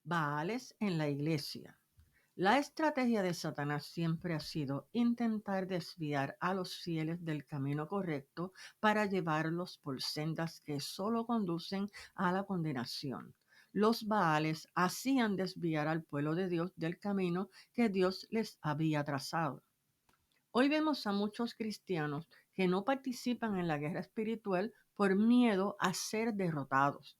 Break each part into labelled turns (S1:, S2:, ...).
S1: Baales en la iglesia. La estrategia de Satanás siempre ha sido intentar desviar a los fieles del camino correcto para llevarlos por sendas que solo conducen a la condenación. Los Baales hacían desviar al pueblo de Dios del camino que Dios les había trazado. Hoy vemos a muchos cristianos que no participan en la guerra espiritual por miedo a ser derrotados.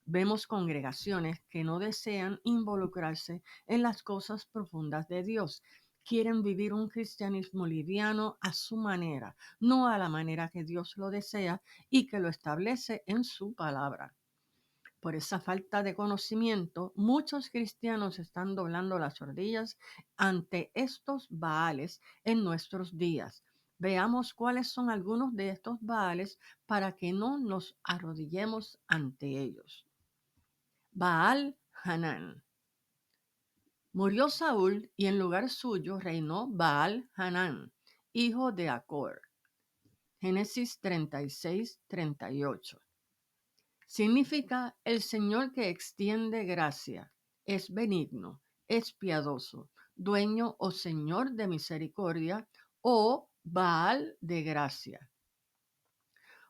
S1: Vemos congregaciones que no desean involucrarse en las cosas profundas de Dios. Quieren vivir un cristianismo liviano a su manera, no a la manera que Dios lo desea y que lo establece en su palabra. Por esa falta de conocimiento, muchos cristianos están doblando las rodillas ante estos Baales en nuestros días. Veamos cuáles son algunos de estos Baales para que no nos arrodillemos ante ellos. Baal Hanán. Murió Saúl y en lugar suyo reinó Baal Hanán, hijo de Acor. Génesis 36-38. Significa el Señor que extiende gracia, es benigno, es piadoso, dueño o Señor de misericordia o Baal de gracia.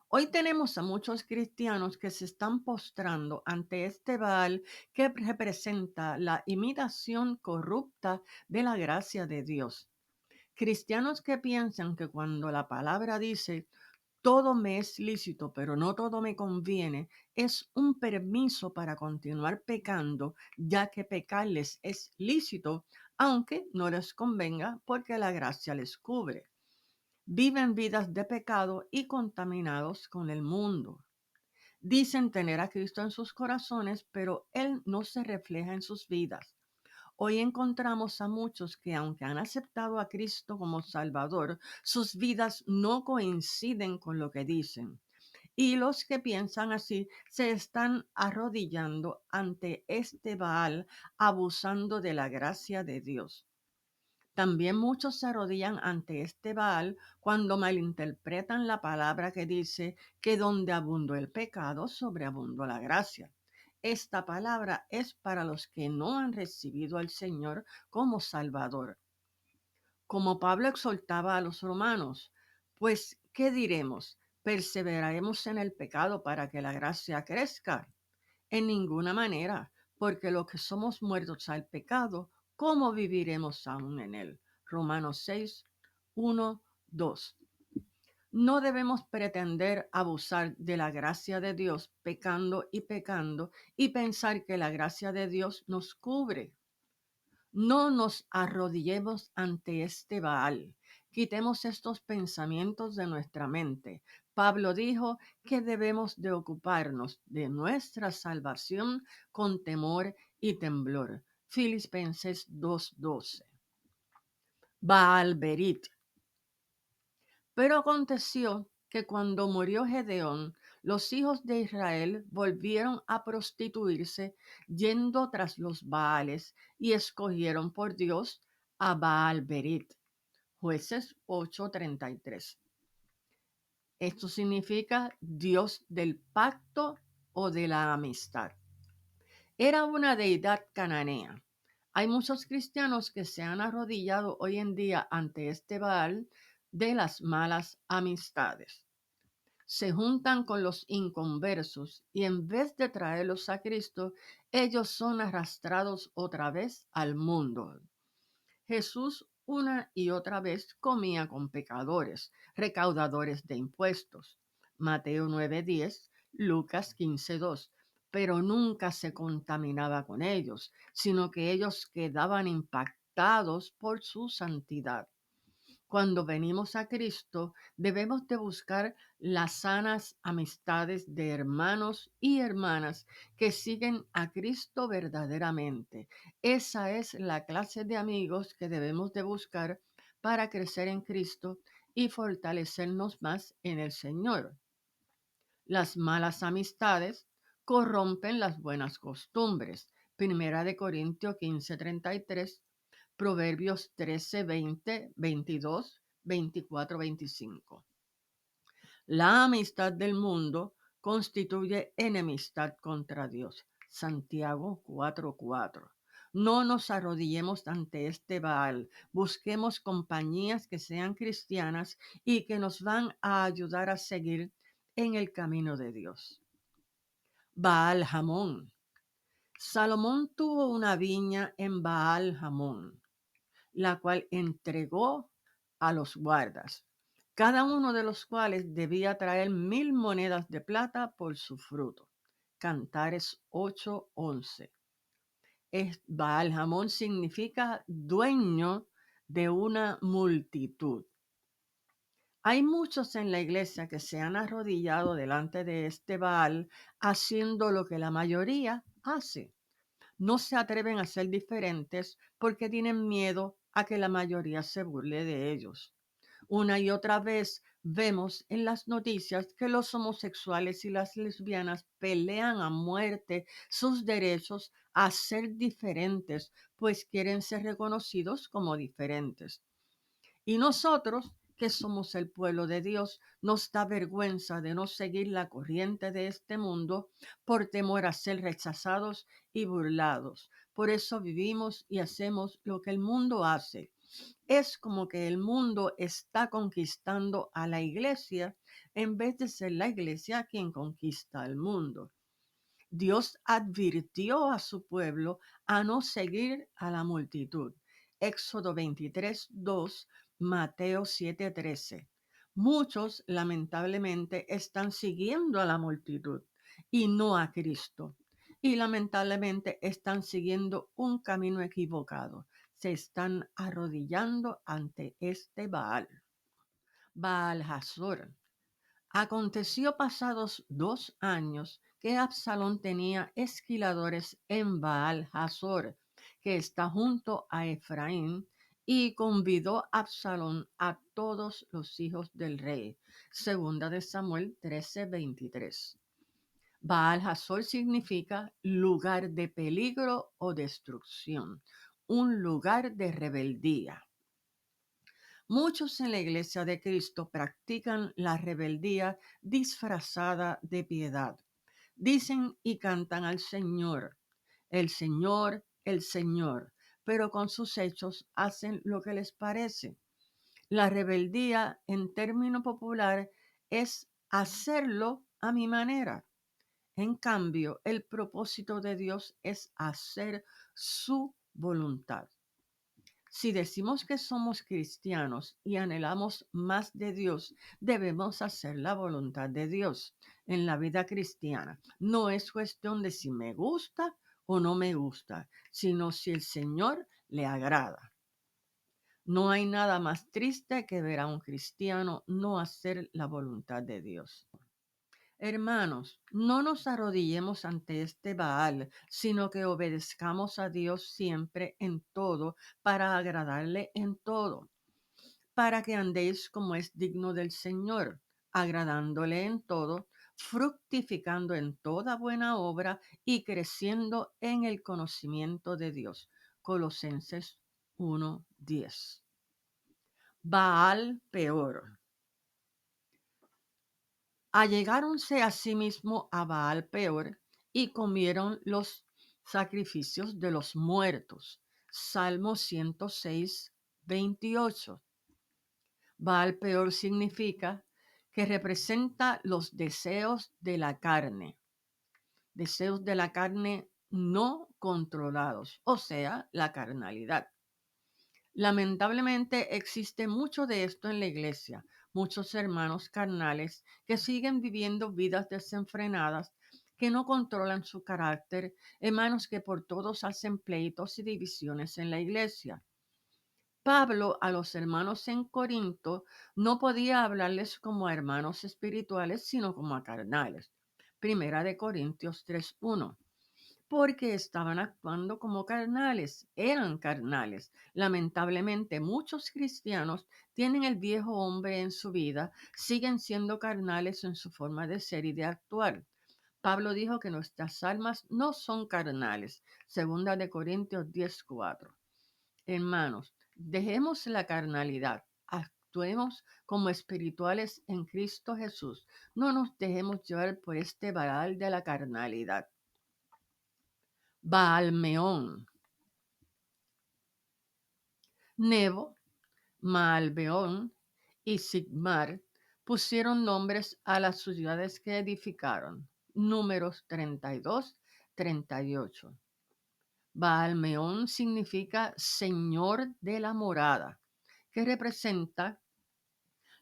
S1: Hoy tenemos a muchos cristianos que se están postrando ante este Baal que representa la imitación corrupta de la gracia de Dios. Cristianos que piensan que cuando la palabra dice todo me es lícito, pero no todo me conviene, es un permiso para continuar pecando, ya que pecarles es lícito, aunque no les convenga porque la gracia les cubre. Viven vidas de pecado y contaminados con el mundo. Dicen tener a Cristo en sus corazones, pero Él no se refleja en sus vidas. Hoy encontramos a muchos que, aunque han aceptado a Cristo como Salvador, sus vidas no coinciden con lo que dicen. Y los que piensan así se están arrodillando ante este Baal, abusando de la gracia de Dios. También muchos se arrodillan ante este Baal cuando malinterpretan la palabra que dice que donde abundó el pecado, sobreabundó la gracia. Esta palabra es para los que no han recibido al Señor como Salvador. Como Pablo exhortaba a los romanos, pues, ¿qué diremos? ¿Perseveraremos en el pecado para que la gracia crezca? En ninguna manera, porque los que somos muertos al pecado, ¿cómo viviremos aún en él? Romanos 6, 1, 2. No debemos pretender abusar de la gracia de Dios pecando y pensar que la gracia de Dios nos cubre. No nos arrodillemos ante este Baal. Quitemos estos pensamientos de nuestra mente. Pablo dijo que debemos de ocuparnos de nuestra salvación con temor y temblor. Filipenses 2:12. Baal Berit. Pero aconteció que cuando murió Gedeón, los hijos de Israel volvieron a prostituirse yendo tras los Baales y escogieron por Dios a Baal Berit. Jueces 8:33. Esto significa Dios del pacto o de la amistad. Era una deidad cananea. Hay muchos cristianos que se han arrodillado hoy en día ante este Baal de las malas amistades. Se juntan con los inconversos y en vez de traerlos a Cristo, ellos son arrastrados otra vez al mundo. Jesús una y otra vez comía con pecadores, recaudadores de impuestos. Mateo 9:10, Lucas 15:2. Pero nunca se contaminaba con ellos, sino que ellos quedaban impactados por su santidad. Cuando venimos a Cristo, debemos de buscar las sanas amistades de hermanos y hermanas que siguen a Cristo verdaderamente. Esa es la clase de amigos que debemos de buscar para crecer en Cristo y fortalecernos más en el Señor. Las malas amistades corrompen las buenas costumbres. Primera de Corintios 15:33, Proverbios 13:20, 22, 24, 25. La amistad del mundo constituye enemistad contra Dios. Santiago 4:4. No nos arrodillemos ante este Baal. Busquemos compañías que sean cristianas y que nos van a ayudar a seguir en el camino de Dios. Baal Hamón. Salomón tuvo una viña en Baal Hamón, la cual entregó a los guardas, cada uno de los cuales debía traer 1,000 monedas de plata por su fruto. Cantares 8:11. Baal Hamón significa dueño de una multitud. Hay muchos en la iglesia que se han arrodillado delante de este Baal haciendo lo que la mayoría hace. No se atreven a ser diferentes porque tienen miedo a que la mayoría se burle de ellos. Una y otra vez vemos en las noticias que los homosexuales y las lesbianas pelean a muerte sus derechos a ser diferentes, pues quieren ser reconocidos como diferentes. Y nosotros, que somos el pueblo de Dios, nos da vergüenza de no seguir la corriente de este mundo por temor a ser rechazados y burlados. Por eso vivimos y hacemos lo que el mundo hace. Es como que el mundo está conquistando a la iglesia en vez de ser la iglesia quien conquista al mundo. Dios advirtió a su pueblo a no seguir a la multitud. Éxodo 23:2, Mateo 7:13. Muchos, lamentablemente, están siguiendo a la multitud y no a Cristo. Y lamentablemente están siguiendo un camino equivocado. Se están arrodillando ante este Baal. Baal Hazor. Aconteció pasados 2 años que Absalón tenía esquiladores en Baal Hazor, que está junto a Efraín, y convidó Absalón a todos los hijos del rey. Segunda de Samuel 13:23. Baal Hazor significa lugar de peligro o destrucción, un lugar de rebeldía. Muchos en la Iglesia de Cristo practican la rebeldía disfrazada de piedad. Dicen y cantan al Señor, el Señor, el Señor, pero con sus hechos hacen lo que les parece. La rebeldía, en término popular, es hacerlo a mi manera. En cambio, el propósito de Dios es hacer su voluntad. Si decimos que somos cristianos y anhelamos más de Dios, debemos hacer la voluntad de Dios en la vida cristiana. No es cuestión de si me gusta o no me gusta, sino si el Señor le agrada. No hay nada más triste que ver a un cristiano no hacer la voluntad de Dios. Hermanos, no nos arrodillemos ante este Baal, sino que obedezcamos a Dios siempre en todo, para agradarle en todo, para que andéis como es digno del Señor, agradándole en todo, fructificando en toda buena obra y creciendo en el conocimiento de Dios. Colosenses 1:10. Baal peor. Allegáronse asimismo a Baal peor y comieron los sacrificios de los muertos. Salmo 106:28. Baal peor significa que representa los deseos de la carne no controlados, o sea, la carnalidad. Lamentablemente existe mucho de esto en la iglesia, muchos hermanos carnales que siguen viviendo vidas desenfrenadas, que no controlan su carácter, hermanos que por todos hacen pleitos y divisiones en la iglesia. Pablo a los hermanos en Corinto no podía hablarles como a hermanos espirituales, sino como a carnales. Primera de Corintios 3:1. Porque estaban actuando como carnales, eran carnales. Lamentablemente, muchos cristianos tienen el viejo hombre en su vida, siguen siendo carnales en su forma de ser y de actuar. Pablo dijo que nuestras almas no son carnales. Segunda de Corintios 10:4. Hermanos, dejemos la carnalidad. Actuemos como espirituales en Cristo Jesús. No nos dejemos llevar por este varal de la carnalidad. Baalmeón, Nebo, Maalbeón y Sigmar pusieron nombres a las ciudades que edificaron. Números 32, 38. Baalmeón significa Señor de la morada, que representa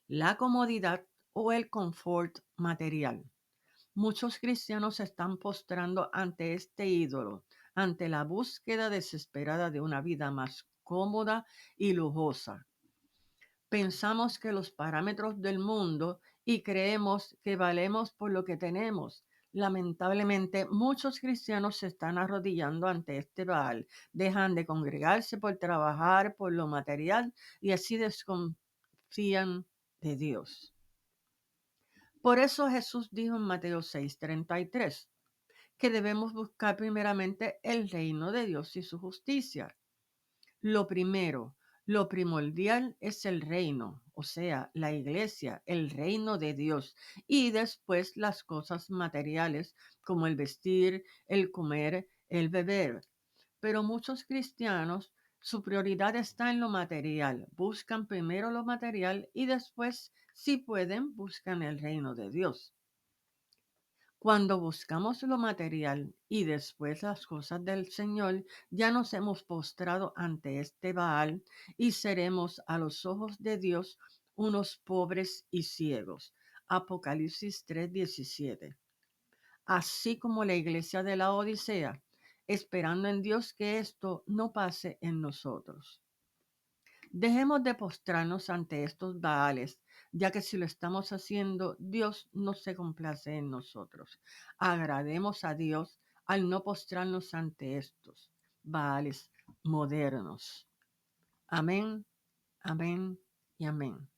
S1: la comodidad o el confort material. Muchos cristianos se están postrando ante este ídolo, ante la búsqueda desesperada de una vida más cómoda y lujosa. Pensamos que los parámetros del mundo y creemos que valemos por lo que tenemos. Lamentablemente, muchos cristianos se están arrodillando ante este Baal, dejan de congregarse por trabajar por lo material y así desconfían de Dios. Por eso Jesús dijo en Mateo 6:33 que debemos buscar primeramente el reino de Dios y su justicia. Lo primero, lo primordial es el reino, o sea, la iglesia, el reino de Dios, y después las cosas materiales como el vestir, el comer, el beber. Pero muchos cristianos, su prioridad está en lo material. Buscan primero lo material y después, si pueden, buscan el reino de Dios. Cuando buscamos lo material y después las cosas del Señor, ya nos hemos postrado ante este Baal y seremos a los ojos de Dios unos pobres y ciegos. Apocalipsis 3:17. Así como la iglesia de la Odisea, esperando en Dios que esto no pase en nosotros. Dejemos de postrarnos ante estos Baales, ya que si lo estamos haciendo, Dios no se complace en nosotros. Agrademos a Dios al no postrarnos ante estos Baales modernos. Amén, amén y amén.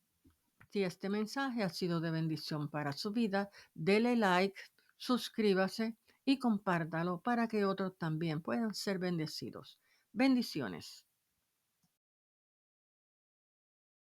S1: Si este mensaje ha sido de bendición para su vida, dele like, suscríbase y compártalo para que otros también puedan ser bendecidos. Bendiciones.